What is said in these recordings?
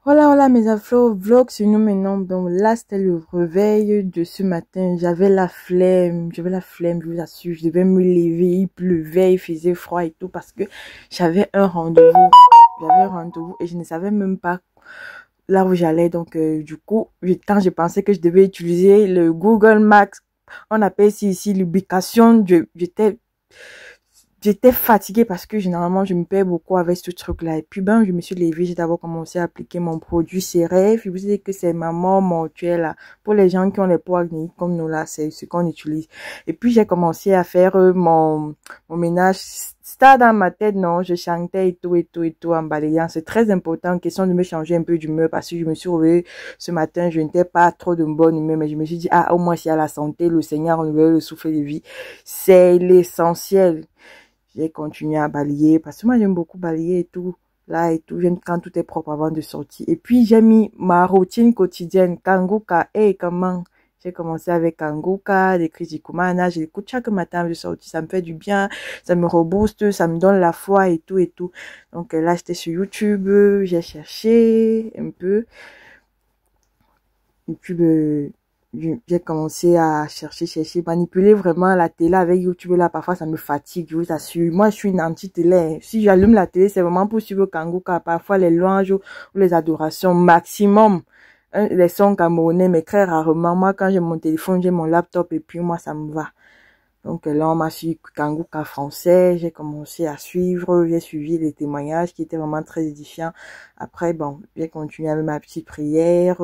Voilà, voilà mes afro vlogs sur nous maintenant. Donc là, c'était le réveil de ce matin. J'avais la flemme, je vous assure. Je devais me lever, il pleuvait, il faisait froid et tout parce que j'avais un rendez-vous. J'avais un rendez-vous et je ne savais même pas là où j'allais. Donc du coup, quand je pensais que je devais utiliser le Google Maps, on appelle ici l'ubication, j'étais fatiguée parce que généralement je me perds beaucoup avec ce truc là et puis ben je me suis levée, j'ai d'abord commencé à appliquer mon produit CRF. Je vous dis que c'est ma mort mortuelle là pour les gens qui ont les peaux acnéiques comme nous là, c'est ce qu'on utilise. Et puis j'ai commencé à faire mon ménage. C'était dans ma tête, non, je chantais et tout en balayant. C'est très important, question de me changer un peu d'humeur parce que je me suis réveillée ce matin, je n'étais pas trop de bonne humeur, mais je me suis dit, ah, au moins s'il y a la santé, le Seigneur renouvelle le souffle de vie, c'est l'essentiel. J'ai continué à balayer parce que moi j'aime beaucoup balayer et tout là et tout, j'aime quand tout est propre avant de sortir. Et puis j'ai mis ma routine quotidienne Kanguka. Et comment j'ai commencé avec Kanguka, des Chris Kumana, je l'écoute chaque matin avant de sortir, ça me fait du bien, ça me rebooste, ça me donne la foi et tout et tout. Donc là j'étais sur YouTube, j'ai cherché un peu et puis j'ai commencé à chercher, manipuler vraiment la télé avec YouTube là. Parfois, ça me fatigue, je vous assure. Moi, je suis une anti-télé. Si j'allume la télé, c'est vraiment pour suivre Kanguka. Parfois, les louanges ou les adorations maximum. Les sons camerounais, mais très rarement. Moi, quand j'ai mon téléphone, j'ai mon laptop et puis moi, ça me va. Donc là, on m'a suivi Kanguka français. J'ai commencé à suivre. J'ai suivi les témoignages qui étaient vraiment très édifiants. Après, bon, j'ai continué avec ma petite prière.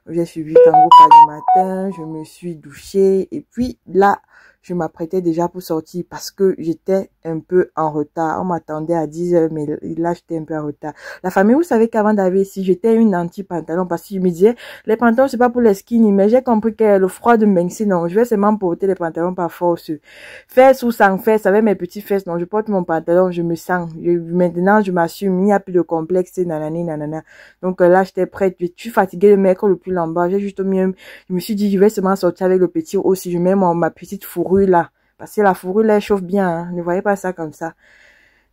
J'ai suivi Kanguka du matin, je me suis douchée et puis là, je m'apprêtais déjà pour sortir parce que j'étais un peu en retard. On m'attendait à 10h, mais là, j'étais un peu en retard. La famille, vous savez qu'avant d'arriver ici, j'étais une anti-pantalon parce que je me disais, les pantalons, c'est pas pour les skinny, mais j'ai compris que le froid de Mengsi, non, je vais seulement porter les pantalons par force. Fesses ou sans fesses, avec mes petites fesses, non, je porte mon pantalon, je me sens. Maintenant, je m'assume, il n'y a plus de complexe, nanani, nanana. Donc là, j'étais prête, je suis fatiguée de mettre le pull en bas, j'ai juste mis, je me suis dit, je vais seulement sortir avec le petit aussi, je mets ma petite fourrure là, parce que la fourrure là, elle chauffe bien, hein. Ne voyez pas ça comme ça.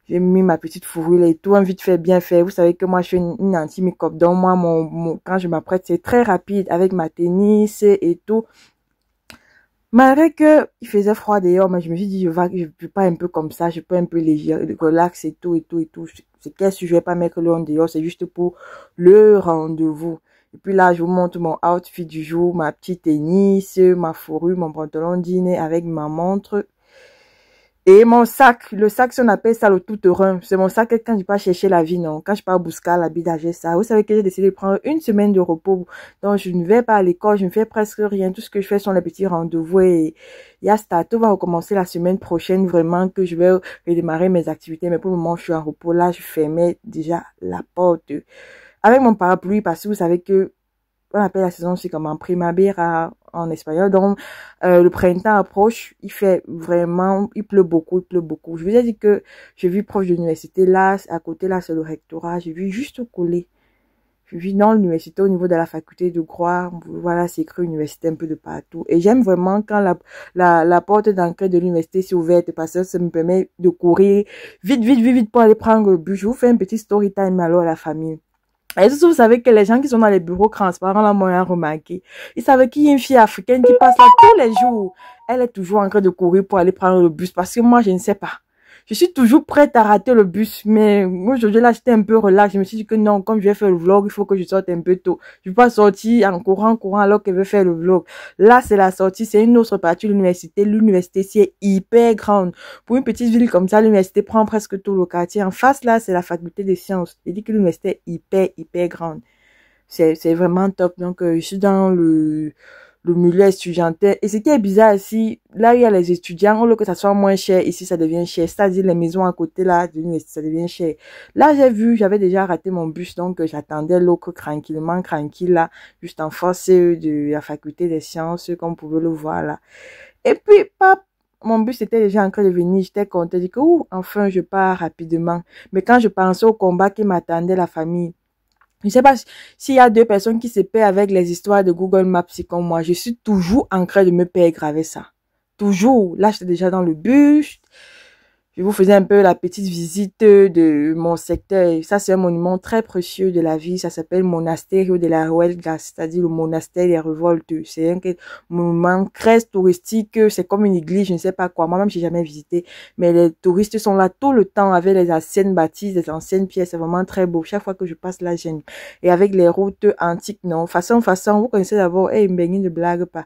J'ai mis ma petite fourrure là et tout, envie de faire bien fait. Vous savez que moi, je suis une anti-make-up, donc moi, quand je m'apprête, c'est très rapide avec ma tennis et tout. Malgré que il faisait froid dehors, mais je me suis dit, je peux pas un peu comme ça, je peux un peu léger, relax et tout. C'est qu'est-ce que je vais pas mettre le on dehors, c'est juste pour le rendez-vous. Et puis là, je vous montre mon outfit du jour, ma petite tennis, ma fourrure, mon pantalon dîner avec ma montre. Et mon sac, le sac, si on appelle ça le tout-terrain, c'est mon sac quand je pars chercher la vie, non. Quand je pars buscar la vie j'ai ça. Vous savez que j'ai décidé de prendre une semaine de repos. Donc, je ne vais pas à l'école, je ne fais presque rien. Tout ce que je fais sont les petits rendez-vous et yasta. Tout va recommencer la semaine prochaine, vraiment, que je vais redémarrer mes activités. Mais pour le moment, je suis en repos. Là, je fermais déjà la porte avec mon parapluie parce que vous savez que on appelle la saison aussi comme en primavera en espagnol. Donc, le printemps approche, il fait vraiment, il pleut beaucoup. Je vous ai dit que je vis proche de l'université. Là, à côté, là, c'est le rectorat. Je vis juste collé. Je vis dans l'université au niveau de la faculté de droit. Voilà, c'est écrit université un peu de partout. Et j'aime vraiment quand la porte d'entrée de l'université s'est ouverte parce que ça me permet de courir vite pour aller prendre le bus. Je vous fais un petit story time alors à la famille. Et surtout, vous savez que les gens qui sont dans les bureaux transparents, là, moi, remarqué. Ils savent qu'il y a une fille africaine qui passe là tous les jours. Elle est toujours en train de courir pour aller prendre le bus parce que moi, je ne sais pas. Je suis toujours prête à rater le bus, mais aujourd'hui, là, j'étais un peu relax. Je me suis dit que non, comme je vais faire le vlog, il faut que je sorte un peu tôt. Je ne vais pas sortir en courant alors que je vais faire le vlog. Là, c'est la sortie, c'est une autre partie de l'université. L'université, c'est hyper grande. Pour une petite ville comme ça, l'université prend presque tout le quartier. En face, là, c'est la faculté des sciences. Il dit que l'université est hyper grande. C'est vraiment top. Donc, je suis dans le milieu estudiantin. Et ce qui est bizarre ici, là il y a les étudiants, au lieu que ça soit moins cher, ici ça devient cher. C'est-à-dire les maisons à côté là, de l'université, ça devient cher. Là j'avais déjà raté mon bus, donc j'attendais l'autre tranquille là, juste en face de la faculté des sciences, comme vous pouvez le voir là. Et puis, mon bus était déjà en train de venir, j'étais contente, je dis que, enfin je pars rapidement. Mais quand je pensais au combat qui m'attendait la famille, je ne sais pas s'il y a deux personnes qui se perdent avec les histoires de Google Maps, c'est comme moi. Je suis toujours en train de me perdre avec ça. Toujours. Là, j'étais déjà dans le bus. Je vous faisais un peu la petite visite de mon secteur. Ça, c'est un monument très précieux de la vie. Ça s'appelle Monasterio de la Huelga, c'est-à-dire le monastère des révoltes. C'est un monument très touristique. C'est comme une église, je ne sais pas quoi. Moi-même, j'ai jamais visité. Mais les touristes sont là tout le temps avec les anciennes bâtisses, les anciennes pièces. C'est vraiment très beau. Chaque fois que je passe là, j'aime. Et avec les routes antiques, non. Façon, vous connaissez d'abord, Mbengui ne blague pas.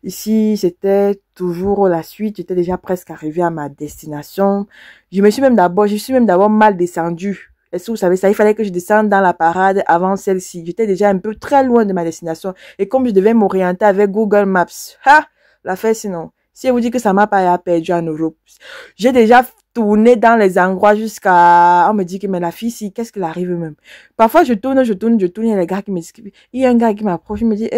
Ici, c'était toujours la suite. J'étais déjà presque arrivée à ma destination. Je suis même d'abord mal descendue. Est-ce que vous savez ça? Il fallait que je descende dans la parade avant celle-ci. J'étais déjà un peu très loin de ma destination. Et comme je devais m'orienter avec Google Maps, la fête sinon. Si je vous dis que ça m'a pas perdu en Europe. J'ai déjà tourné dans les endroits jusqu'à... On me dit que mais la fille, si, qu'est-ce qu'elle arrive même? Parfois, je tourne, il y a les gars qui m'écrivent. Il y a un gars qui m'approche, il me dit,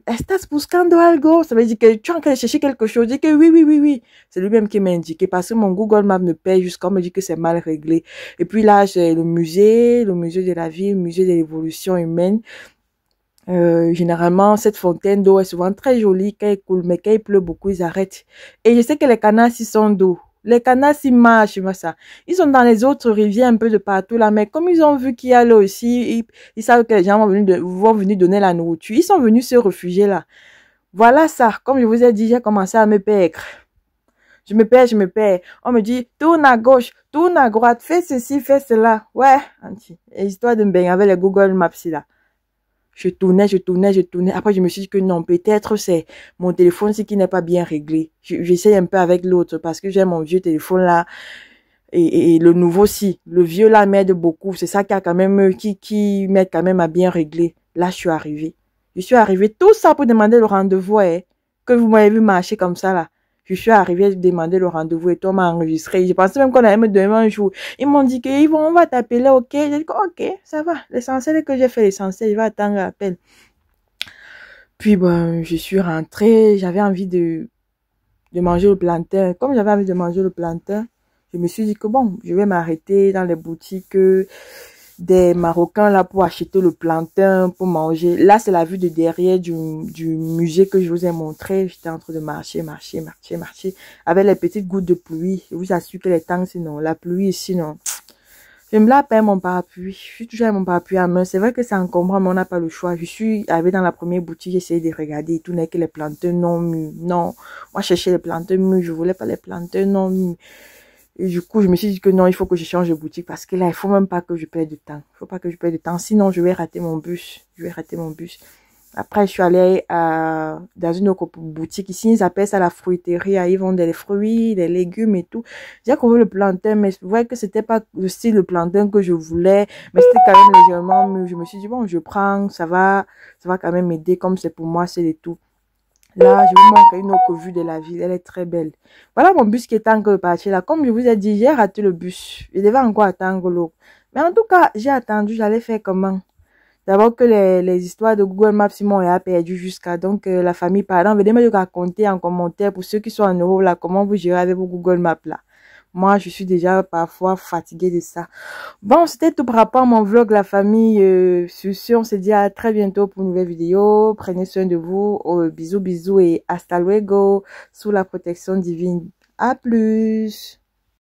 estás buscando algo? Ça veut dire que tu es en train de chercher quelque chose. Je dis que oui. C'est lui-même qui m'a indiqué parce que mon Google Maps me paye jusqu'à me dit que c'est mal réglé. Et puis là, j'ai le musée de la vie, le musée de l'évolution humaine. Généralement, cette fontaine d'eau est souvent très jolie quand elle coule, mais quand il pleut beaucoup, ils arrêtent. Et je sais que les canards, ils sont d'eau. Les canards, ils marchent, moi, ça. Ils sont dans les autres rivières un peu de partout, là, mais comme ils ont vu qu'il y a l'eau aussi, ils savent que les gens vont venir donner la nourriture. Ils sont venus se réfugier là. Voilà ça. Comme je vous ai dit, j'ai commencé à me perdre. Je me perds. On me dit, tourne à gauche, tourne à droite, fais ceci, fais cela. Ouais, anti. Et histoire de me baigner avec les Google Maps, là. Je tournais. Après, je me suis dit que non, peut-être c'est mon téléphone qui n'est pas bien réglé. J'essaye un peu avec l'autre parce que j'ai mon vieux téléphone là et le nouveau si. Le vieux là m'aide beaucoup. C'est ça qui a quand même, qui m'aide quand même à bien régler. Là, je suis arrivée. Tout ça pour demander le rendez-vous, que vous m'avez vu marcher comme ça là. Je suis arrivée demander le rendez-vous et toi m'as enregistré. Je pensais même qu'on allait me donner un jour. Ils m'ont dit on va t'appeler, ok. J'ai dit, ok, ça va. L'essentiel est que j'ai fait l'essentiel. Je vais attendre l'appel. Puis, bon, je suis rentrée. J'avais envie de manger le plantain. Comme j'avais envie de manger le plantain, je me suis dit que bon, je vais m'arrêter dans les boutiques des Marocains là pour acheter le plantain, pour manger. Là, c'est la vue de derrière du musée que je vous ai montré. J'étais en train de marcher, avec les petites gouttes de pluie. Je vous assure que les temps, sinon, la pluie ici, non. Je me la mon parapluie. Je suis toujours avec mon parapluie à main. C'est vrai que c'est encombrant, mais on n'a pas le choix. Je suis arrivée dans la première boutique, j'ai essayé de regarder et tout n'est que les plantains non mûrs. Non, moi, je cherchais les plantains mûrs. Je voulais pas les plantains non mûrs. Et du coup, je me suis dit que non, il faut que je change de boutique parce que là, il faut même pas que je perde de temps. Il faut pas que je perde de temps. Sinon, je vais rater mon bus. Après, je suis allée dans une autre boutique. Ici, ils appellent ça la fruiterie. Ils vendent des fruits, des légumes et tout. J'ai trouvé le plantain, mais je voyais que c'était pas le style de plantain que je voulais. Mais c'était quand même légèrement mieux. Je me suis dit, bon, je prends, ça va quand même m'aider. Comme c'est pour moi, c'est le tout. Là, je vous montre une autre vue de la ville. Elle est très belle. Voilà mon bus qui est en train de partir là. Comme je vous ai dit, j'ai raté le bus. Je devais encore attendre l'autre. Mais en tout cas, j'ai attendu. J'allais faire comment? D'abord que les histoires de Google Maps, ils m'ont perdu jusqu'à donc la famille. Pardon, venez me raconter en commentaire pour ceux qui sont en Europe là, comment vous gérez avec vos Google Maps là. Moi, je suis déjà parfois fatiguée de ça. Bon, c'était tout par rapport à mon vlog, la famille. Sur ce, on se dit à très bientôt pour une nouvelle vidéo. Prenez soin de vous. Bisous et hasta luego. Sous la protection divine. À plus.